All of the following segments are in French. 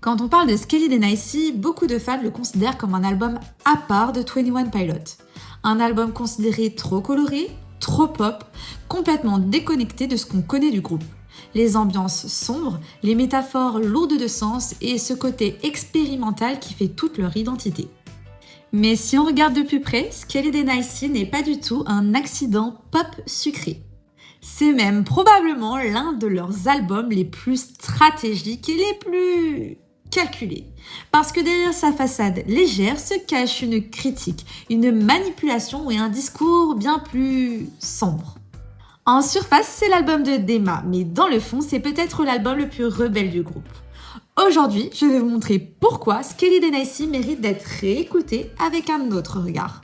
Quand on parle de Skelly & Nicey, beaucoup de fans le considèrent comme un album à part de 21 Pilots. Un album considéré trop coloré, trop pop, complètement déconnecté de ce qu'on connaît du groupe. Les ambiances sombres, les métaphores lourdes de sens et ce côté expérimental qui fait toute leur identité. Mais si on regarde de plus près, Skelly & Nicey n'est pas du tout un accident pop sucré. C'est même probablement l'un de leurs albums les plus stratégiques et les plus calculés. Parce que derrière sa façade légère se cache une critique, une manipulation et un discours bien plus sombre. En surface, c'est l'album de Dema, mais dans le fond, c'est peut-être l'album le plus rebelle du groupe. Aujourd'hui, je vais vous montrer pourquoi Skelly & Nicey mérite d'être réécouté avec un autre regard.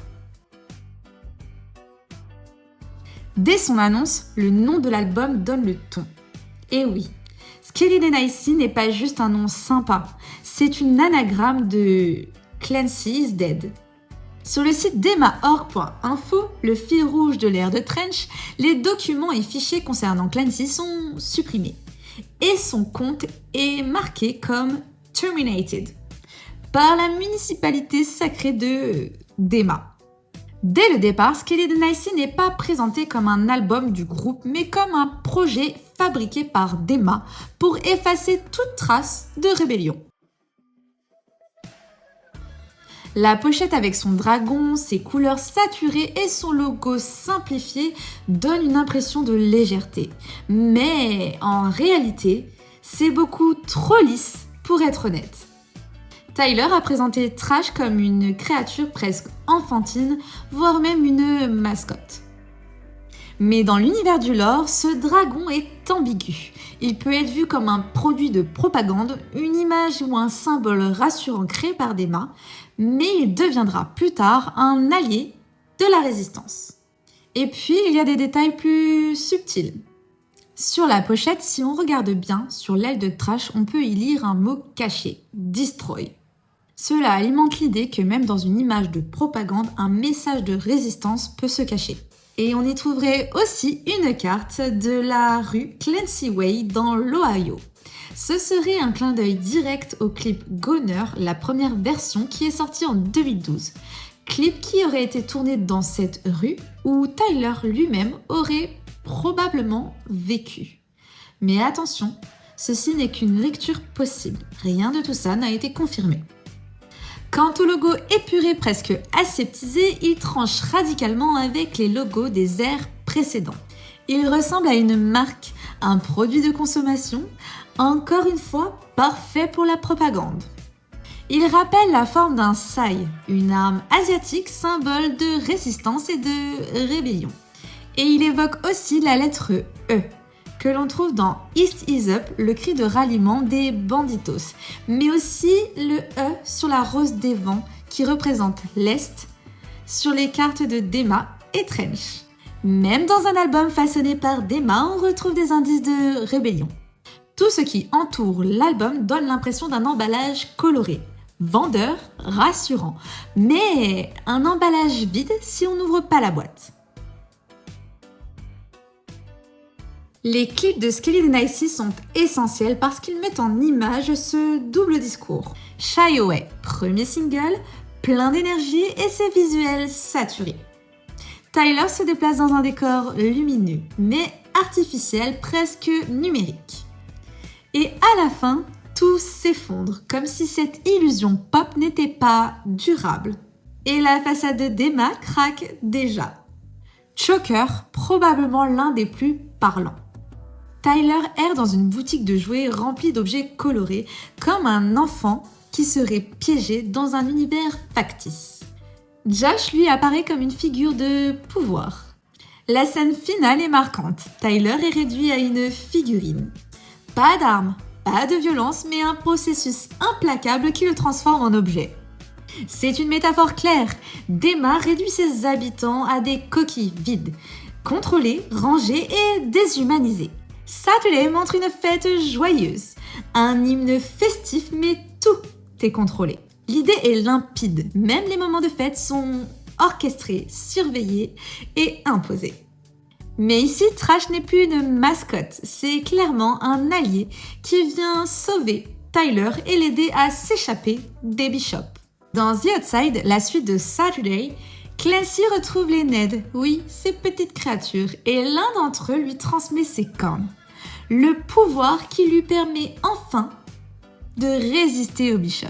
Dès son annonce, le nom de l'album donne le ton. Et oui, Skelly & Nicey n'est pas juste un nom sympa, c'est une anagramme de Clancy is Dead. Sur le site dema.org.info, le fil rouge de l'ère de Trench, les documents et fichiers concernant Clancy sont supprimés. Et son compte est marqué comme Terminated par la municipalité sacrée de Dema. Dès le départ, Skelly & Nicey n'est pas présenté comme un album du groupe, mais comme un projet fabriqué par Dema pour effacer toute trace de rébellion. La pochette avec son dragon, ses couleurs saturées et son logo simplifié donne une impression de légèreté. Mais en réalité, c'est beaucoup trop lisse pour être honnête. Tyler a présenté Trash comme une créature presque enfantine, voire même une mascotte. Mais dans l'univers du lore, ce dragon est ambigu. Il peut être vu comme un produit de propagande, une image ou un symbole rassurant créé par Dema, mais il deviendra plus tard un allié de la résistance. Et puis, il y a des détails plus subtils. Sur la pochette, si on regarde bien, sur l'aile de Trash, on peut y lire un mot caché, « Destroy ». Cela alimente l'idée que même dans une image de propagande, un message de résistance peut se cacher. Et on y trouverait aussi une carte de la rue Clancy Way dans l'Ohio. Ce serait un clin d'œil direct au clip Goner, la première version qui est sortie en 2012. Clip qui aurait été tourné dans cette rue où Tyler lui-même aurait probablement vécu. Mais attention, ceci n'est qu'une lecture possible. Rien de tout ça n'a été confirmé. Quant au logo épuré presque aseptisé, il tranche radicalement avec les logos des ères précédents. Il ressemble à une marque, un produit de consommation, encore une fois parfait pour la propagande. Il rappelle la forme d'un sai, une arme asiatique symbole de résistance et de rébellion. Et il évoque aussi la lettre E, que l'on trouve dans East is Up, le cri de ralliement des banditos, mais aussi le E sur la rose des vents qui représente l'Est sur les cartes de Dema et Trench. Même dans un album façonné par Dema, on retrouve des indices de rébellion. Tout ce qui entoure l'album donne l'impression d'un emballage coloré, vendeur, rassurant, mais un emballage vide si on n'ouvre pas la boîte. Les clips de Skelly & Nicey sont essentiels parce qu'ils mettent en image ce double discours. Shy Away, premier single, plein d'énergie et ses visuels saturés. Tyler se déplace dans un décor lumineux, mais artificiel, presque numérique. Et à la fin, tout s'effondre, comme si cette illusion pop n'était pas durable. Et la façade de Dema craque déjà. Choker, probablement l'un des plus parlants. Tyler erre dans une boutique de jouets remplie d'objets colorés, comme un enfant qui serait piégé dans un univers factice. Josh, lui, apparaît comme une figure de pouvoir. La scène finale est marquante. Tyler est réduit à une figurine. Pas d'armes, pas de violence, mais un processus implacable qui le transforme en objet. C'est une métaphore claire. Dema réduit ses habitants à des coquilles vides, contrôlées, rangées et déshumanisées. Saturday montre une fête joyeuse, un hymne festif, mais tout est contrôlé. L'idée est limpide, même les moments de fête sont orchestrés, surveillés et imposés. Mais ici, Trash n'est plus une mascotte, c'est clairement un allié qui vient sauver Tyler et l'aider à s'échapper des Bishop. Dans The Outside, la suite de Saturday, Clancy retrouve les Ned, oui, ces petites créatures, et l'un d'entre eux lui transmet ses cornes. Le pouvoir qui lui permet enfin de résister aux Bishop.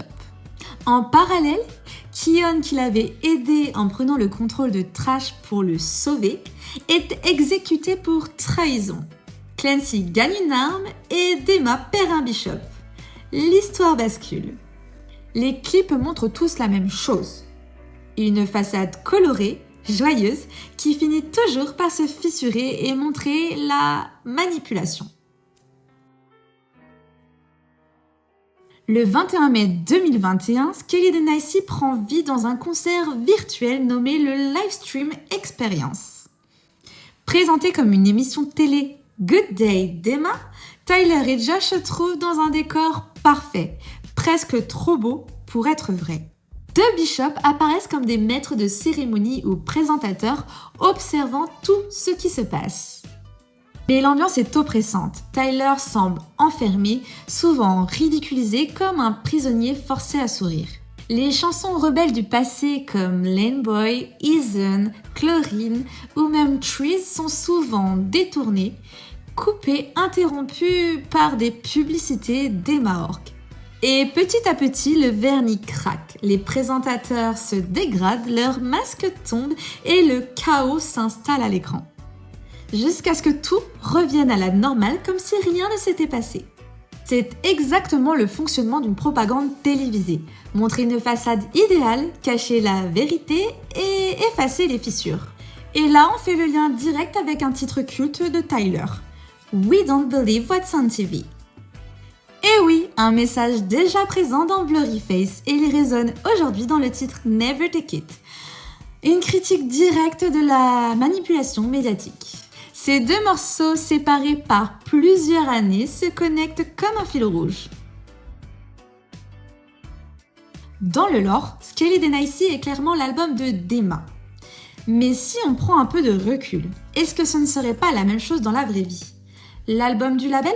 En parallèle, Keon, qui l'avait aidé en prenant le contrôle de Trash pour le sauver, est exécuté pour trahison. Clancy gagne une arme et Dema perd un Bishop. L'histoire bascule. Les clips montrent tous la même chose. Une façade colorée, joyeuse, qui finit toujours par se fissurer et montrer la manipulation. Le 21 mai 2021, Skelly & Nicey prend vie dans un concert virtuel nommé le Livestream Experience. Présenté comme une émission télé Good Day Dema, Tyler et Josh se trouvent dans un décor parfait, presque trop beau pour être vrai. Deux Bishop apparaissent comme des maîtres de cérémonie ou présentateurs observant tout ce qui se passe. Mais l'ambiance est oppressante. Tyler semble enfermé, souvent ridiculisé comme un prisonnier forcé à sourire. Les chansons rebelles du passé comme Lane Boy, Eason, Chlorine ou même Trees sont souvent détournées, coupées, interrompues par des publicités d'Emma-Org. Et petit à petit, le vernis craque, les présentateurs se dégradent, leurs masques tombent et le chaos s'installe à l'écran. Jusqu'à ce que tout revienne à la normale comme si rien ne s'était passé. C'est exactement le fonctionnement d'une propagande télévisée. Montrer une façade idéale, cacher la vérité et effacer les fissures. Et là, on fait le lien direct avec un titre culte de Tyler. We don't believe what's on TV. Et oui, un message déjà présent dans Blurry Face et il résonne aujourd'hui dans le titre Never Take It. Une critique directe de la manipulation médiatique. Ces deux morceaux séparés par plusieurs années se connectent comme un fil rouge. Dans le lore, Skelly & Nicey est clairement l'album de Dema. Mais si on prend un peu de recul, est-ce que ce ne serait pas la même chose dans la vraie vie? L'album du label?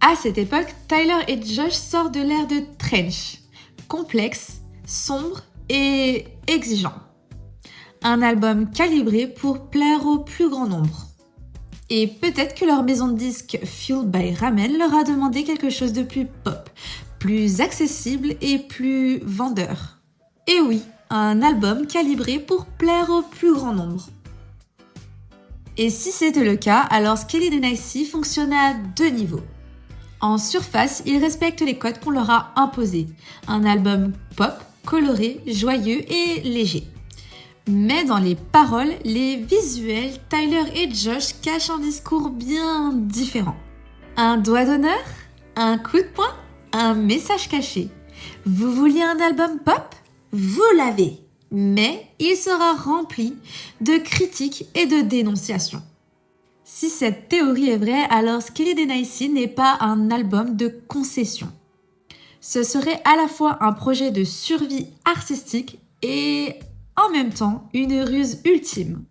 À cette époque, Tyler et Josh sortent de l'ère de Trench, complexe, sombre et exigeant. Un album calibré pour plaire au plus grand nombre. Et peut-être que leur maison de disques Fueled by Ramen leur a demandé quelque chose de plus pop, plus accessible et plus vendeur. Et oui, un album calibré pour plaire au plus grand nombre. Et si c'était le cas, alors Skelly & Nicey fonctionnait à deux niveaux. En surface, ils respectent les codes qu'on leur a imposés. Un album pop, coloré, joyeux et léger. Mais dans les paroles, les visuels, Tyler et Josh cachent un discours bien différent. Un doigt d'honneur? Un coup de poing? Un message caché? Vous vouliez un album pop? Vous l'avez! Mais il sera rempli de critiques et de dénonciations. Si cette théorie est vraie, alors Skelly & Nicey n'est pas un album de concession. Ce serait à la fois un projet de survie artistique et en même temps une ruse ultime.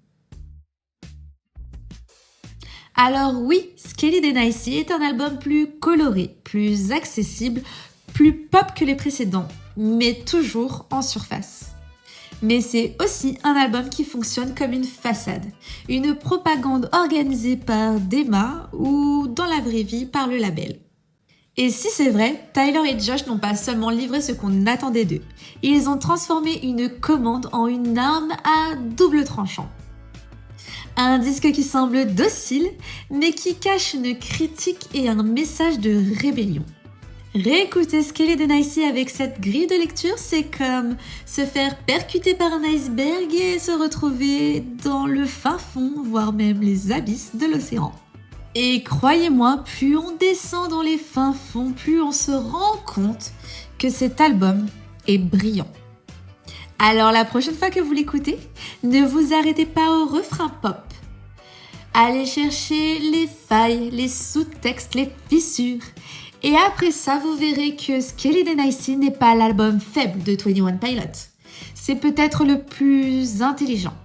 Alors oui, Skelly & Nicey est un album plus coloré, plus accessible, plus pop que les précédents, mais toujours en surface. Mais c'est aussi un album qui fonctionne comme une façade, une propagande organisée par Dema ou dans la vraie vie par le label. Et si c'est vrai, Tyler et Josh n'ont pas seulement livré ce qu'on attendait d'eux, ils ont transformé une commande en une arme à double tranchant. Un disque qui semble docile, mais qui cache une critique et un message de rébellion. Réécouter Skelly & Nicey avec cette grille de lecture, c'est comme se faire percuter par un iceberg et se retrouver dans le fin fond, voire même les abysses de l'océan. Et croyez-moi, plus on descend dans les fins fonds, plus on se rend compte que cet album est brillant. Alors la prochaine fois que vous l'écoutez, ne vous arrêtez pas au refrain pop. Allez chercher les failles, les sous-textes, les fissures. Et après ça, vous verrez que Skelly & Nicey n'est pas l'album faible de 21 Pilots. C'est peut-être le plus intelligent.